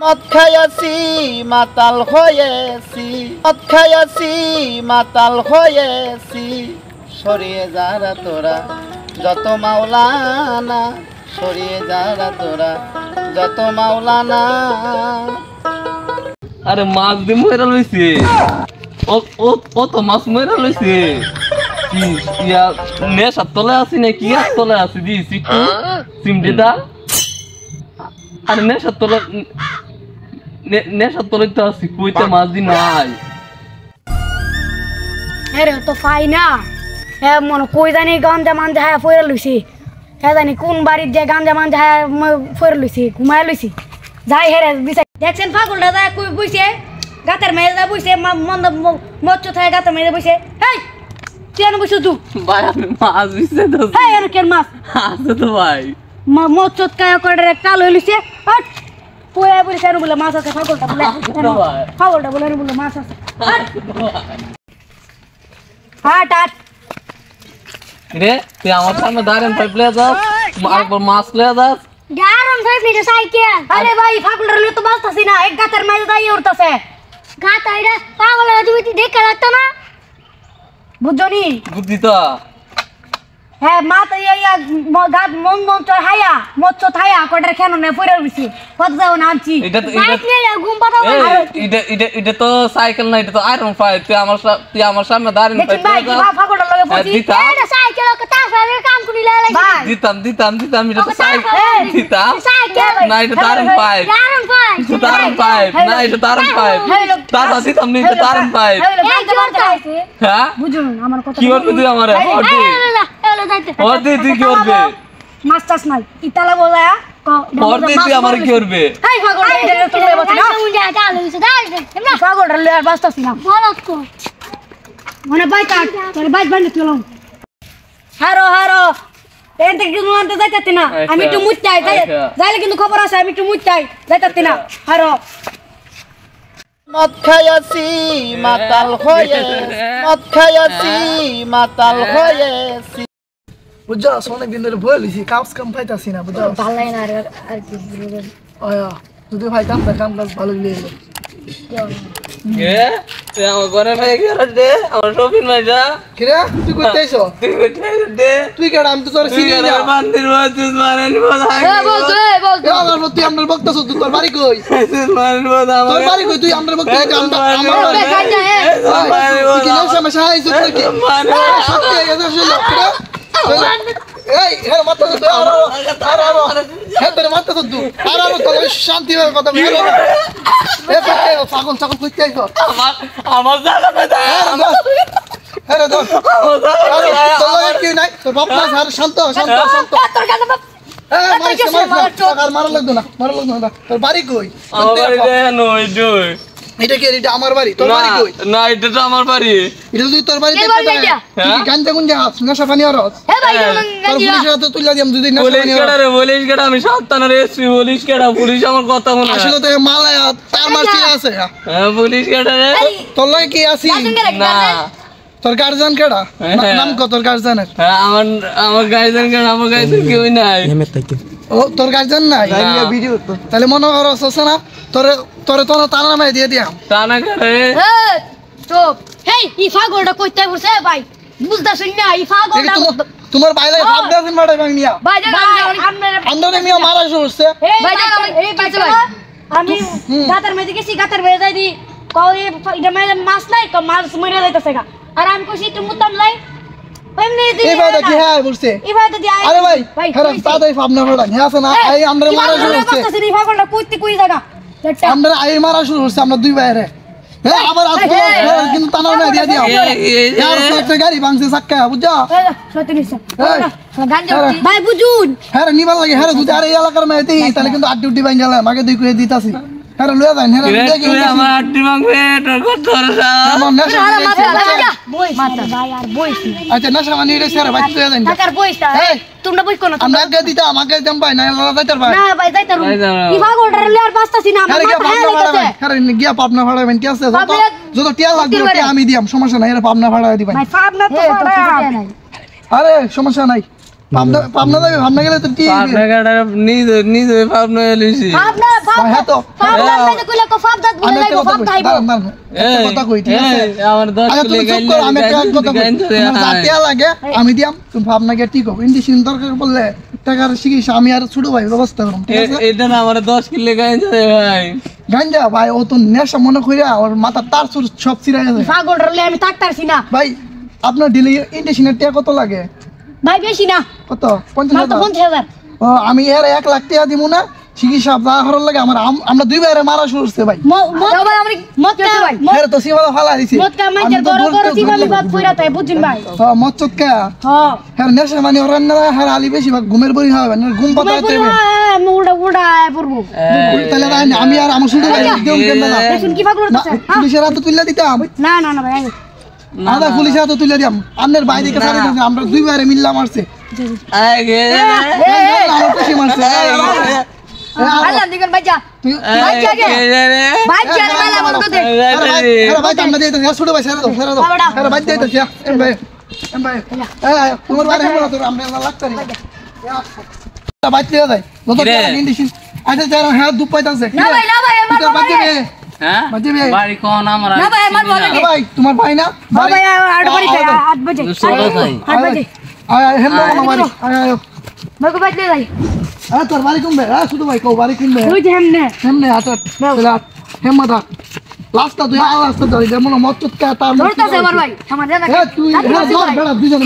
মদ খাইয়াছি মাতাল হয়েছি, মদ খাইয়াছি মাতাল হয়েছি, সরিয়ে যারা তোরা যত মাওলানা, সরিয়ে যারা তোরা যত মাওলানা। আরে মাছ দিয়ে ময়রা লইছে, ও তো মাছ ময়রা লইছে। কি ইয়া নেশার তলে আছি না কি আর তলে আছি দিস একটু সিমডি দা। আরে নেশার তলে তো আছি, কইতে মাছ দি নাই। হ্যাঁ তো ফাই না, হ্যাঁ মনে কই জানি গাঞ্জা মাঞ্জা হ্যাঁ ফেরে লইছি, হ্যাঁ জানি কোন বাড়ির যে গাঞ্জা মাঞ্জা হ্যাঁ ফেরে লইছি, ঘুমায় লইছি। যাই হেরে বিচাই দেখছেন ফাগুলটা যায় কই বইছে, গাতের মেয়ে যা বইছে, মন্দ মচ্চ থাকে গাতের মেয়ে বইছে। হেই কেন বইছো তুই? ভাই আমি মাছ দিছে তো। হ্যাঁ আর কেন মাছ আছে তো ভাই, মচ্চ কায়া করে কাল হইছে। হট পোয়া বইছে আর বলে মাছ আছে, ফাগুলটা বলে ফাগুলটা বলে বলে মাছ আছে। হাট হাট রে তুই আমার সামনে দাঁড়ান পাইপ লিয়ে যাস, আরেকবার মাছ লিয়ে যাস। গারন ভাই নিতে সাইকেল। আরে ভাই ফাগুলটা লই তো বাসতাছি না, এক গাতের মাঝে দাই উঠতাছে। গাত আইরা পাগল তুমি দেখে লাগতো না, বুঝছনি? বুদ্ধি তো হ্যাঁ মাথা ইয়া গাত মন মন চড় হায়া মচ্চ থায়া কটার কেন না পড়ে গেছি, কত যাও না আনছি বাইক নিয়ে ঘুম পাতাও না। এটা তো সাইকেল না, এটা তো আয়রন ফাইভ। তুই আমার সামনে দাঁড়ান দেখি ভাই কি ফাগুলটা লগে বসি, এটা সাইকেল কে তাফারে কাম করি লাইলাই দিতাম এটা তো সাইকেল দিতাম না, এটা দারুন পাইপ না, এটা দারুন পাইপ দাদা দিতাম না, এটা দারুন পাইপ। হ্যাঁ বুঝুন আমার কথা কি করবি তুই আমারে? ওদি তুই কি করবে? মাস্টার্স নাই ইতালা বলায়া ওদি তুই আমারে কি করবে? হাই ফাগুলটা এটা তো লয়ে বসি না, মুন্ডা চালু হইছে দাঁড় না ফাগুলটা লয়ে আর বাসতাছি না বলত কো মনে বাই কাট তোর বাইক বান্ডে তুলম। হারো হারো এতে কি নুনতে যাইতাতে না, আমি একটু মুচ্চাই যাইলে কিন্তু খবর আছে, আমি একটু মুচ্চাই যাইতাতে না। হারো মদ খাইয়াছি মাতাল হয়েছি, মদ খাইয়াছি মাতাল হয়েছি। বুঝছো অনেক দিন ধরে বয়ে লইছি, কাজ কাম পাইতাছি না বুঝছো। ভাল লাগে না আর কি আয়া যদি ভাইতাম তার কাম কাজ ভালো লেগে এ তুই আমার ঘরে ভাই গেল দে, আমার শপিং মাইজা কিরা তুই করতে আইছো? তুই কোথায় দে? তুই কেডা? আমি তো তোর চিনি না। মন্দির মসজিদ মারেন বলা এ আমার তুই আমরা বক্তাছ, তুই তোর বাড়ি কই? মারেন বলা তোর বাড়ি কই? তুই আমরা বক্তা আমরা তুই কি নাম সমস্যা আইছো তুই কি? সত্যি এটা শুনো কিরা? এই হে মাথা তো আর হে তোর মাথা তো তুই আর তো শান্তি হওয়ার কথা বল। এ পাগল ছাগল কইতে আইছো? আমার জায়গা পেদা হ্যাঁ রে দোস্ত তোর কি নাই? তোর বাপ না আর শান্ত শান্ত শান্ত তোর কাছে মারা লাগতো না। তোর বাড়ি কই? আমার বাড়ি দেন ওই দুই। এটা কি? এটা আমার বাড়ি। তোর বাড়ি কই? না এটা তো আমার বাড়ি। এটা তুই তোর বাড়িতে গাঞ্জা গুঞ্জা হাত নেশা পানি আর পুলিশের হাতে তুলে দিয়াম যদি পুলিশ কেডা আমি সাবধানের এসপি। পুলিশ কেডা? পুলিশ আমার কথা মনে আসলে তো মালায় তার মারছি আছে। হ্যাঁ পুলিশ কেডা রে? তোর লয় কি আছি না তোর গার্জিয়ান কেডা? নাম কত তোর গার্জিয়ানের? হ্যাঁ আমার গার্জিয়ান কেডা? আমার গার্জিয়ান কেউ নাই। ও তোর গার্জিয়ান নাই? ভিডিও তাহলে মনে করো আছে না তোরে তোরে তোর তার নামে দিয়ে দিয়াম। টানা করে চুপ। হেই ই ফাগলটা কইতে বসে ভাই বুঝতাছস না? ই ফাগলটা তোমার বাইরে ভাব দেন মারাই ভাঙনিয়া ভাই আমরা মিয়া মারা শুরছে। ভাই এই পাশে ভাই আমি গাতার মেয়ে গেছি, গাতার মেয়ে যাই দি কই এটা মেয়ে মাছ নাই, কো মাছ মরে যাইতাছে গা। আর আমি কইছি তুমি মুতাম লাই এমনি দি এই ভাই কি হ্যাঁ বলছে? এই ভাই তো দি আরে ভাই হ্যাঁ তাই ভাবনা পড়া হে আছে না এই আমরা মারা শুরু হচ্ছে। এই ফাগলটা কইতে কই জায়গা আমরা আই মারা শুরু হচ্ছে আমরা দুই ভাইরে। হ্যাঁ আবার কিন্তু তানা না দিয়া দিও यार একটা গাড়ি ভাঙছে চাক্কা বুঝছো? ভাই বুঝুন হ্যাঁ নিবার লাগে। হ্যাঁ দুই আর এই এলাকার মেয়েতে তাহলে কিন্তু আড্ডি উড্ডি ভাঙ গেলাম আগে দুই করে দিতাছি। হ্যাঁ লয়ে যান। হ্যাঁ দেখি আমার আড্ডি ভাঙবে তোর কত রসা আমার নেশা মাথা ভাই আর বইছি। আচ্ছা নেশা মানে এটা স্যার ভাই তুই যান টাকার বইটা তোমরা বই কোন আমরা আগে দিতা আমাকে দেম ভাই না লড়া যাইতার ভাই না ভাই যাইতার ই ভাগলটা লে আর বাসতাছি না। আমার মাথা হ্যাঁ লাগছে। আরে গিয়া পাবনা ভাড়াবেন কি আছে যত টিয়া লাগবে টিয়া আমি দিয়াম সমস্যা নাই। এর পাবনা ভাড়া দিবেন ভাই পাবনা তো ভাড়া নাই। আরে সমস্যা নাই পাবনা যাবে ভাবনা গেলে তো কি পাবনা গাড়া নিজে পাবনা এলিছি আপনার ভাই, হ্যাঁ তো। আপনার কইলে কো ফাপ দাঁত বলে যাইবো ফাপ খাইবো কথা কই ঠিক আছে আমার 10 আচ্ছা তুমি চুপ করো আমি একটা কথা কই তোমার জাতিয়া লাগে আমি দিয়াম তুমি ভাবনা গে ঠিক হবে ইন্ডিশন দরকার পড়লে টাকার চিকিৎসা আমি আর ছোট ভাই ব্যবস্থা করব ঠিক আছে এটা না আমার 10 কিলো গাঞ্জা দে ভাই গাঞ্জা ভাই ও তো নেশা মনে কইরা ওর মাথা তার সুর সব ছিড়া গেছে পাগল রলে আমি তাকতারছি না ভাই আপনার ডেলি ইন্ডিশনের টাকা কত লাগে ভাই বেশি না কত মাত্র 50,000 50,000 ও আমি এর 1 লাখ টাকা দিব না চিকিৎসা যা হরার লাগে আমার আমরা দুই ভাইরে মারা শুরু করছে ভাই আবার আমরা মত কা ভাই এর তো সীমা ফালা দিছি মত কা মাইজের বড় বড় সিবালি বাদ কইরা তাই বুঝিন ভাই হ্যাঁ মত চটকা হ্যাঁ হ্যাঁ নেশা মানে ওরান না হ্যাঁ আলি বেশি ভাগ ঘুমের বড়ি হবে না ঘুম পাতাতে হবে মুড়া মুড়া পড়বো তাহলে তাই না, আমি আর আমার ছোট ভাই দেম কেন না দেখুন কি পাগল না, হচ্ছে পুলিশের হাতে তুলে দিতাম না না না ভাই আদা পুলিশের হাতে তুলে দিতাম আপনার বাইরে কে সারি দিতাম আমরা দুই ভাইরে মিললাম মারছে আগে আমার খুশি মারছে আল্লাহ দিগন ভাই যা তুই ভাই যা ভাই যা মেলা বন্ধ দে আরে ভাই আমরা দিতে ছোট ভাই ছেড়ে দাও আরে ভাই দিতে এম ভাই তোমার বাইরে হেমরা তো আমরা লাগতে রে ভাই দিয়ে দেয় যত ইন্ডিশন আচ্ছা যারা হ্যাঁ দুপ পাইতাছে না ভাই আমার তোর বাদ দিবে হ্যাঁ বাদ দিবে বাড়ি কোন আমার না ভাই আমার বলে দে ভাই তোমার ভাই না ভাই 8 বাজে 8 বাজে 8 বাজে আয় হেমরা আমার আয় মগো বাজলে যাই তোর বাড়ি কোন ভাই শুধু ভাই কও বাড়ি কোন ভাই ওই যে হেমনে হেমনে আটা হেমমাটা লাস্টটা তুই আওয়াজ তো ধরি যেমন মত চুটকা তার ধরতাছে আমার ভাই আমার জানা তুই দুজন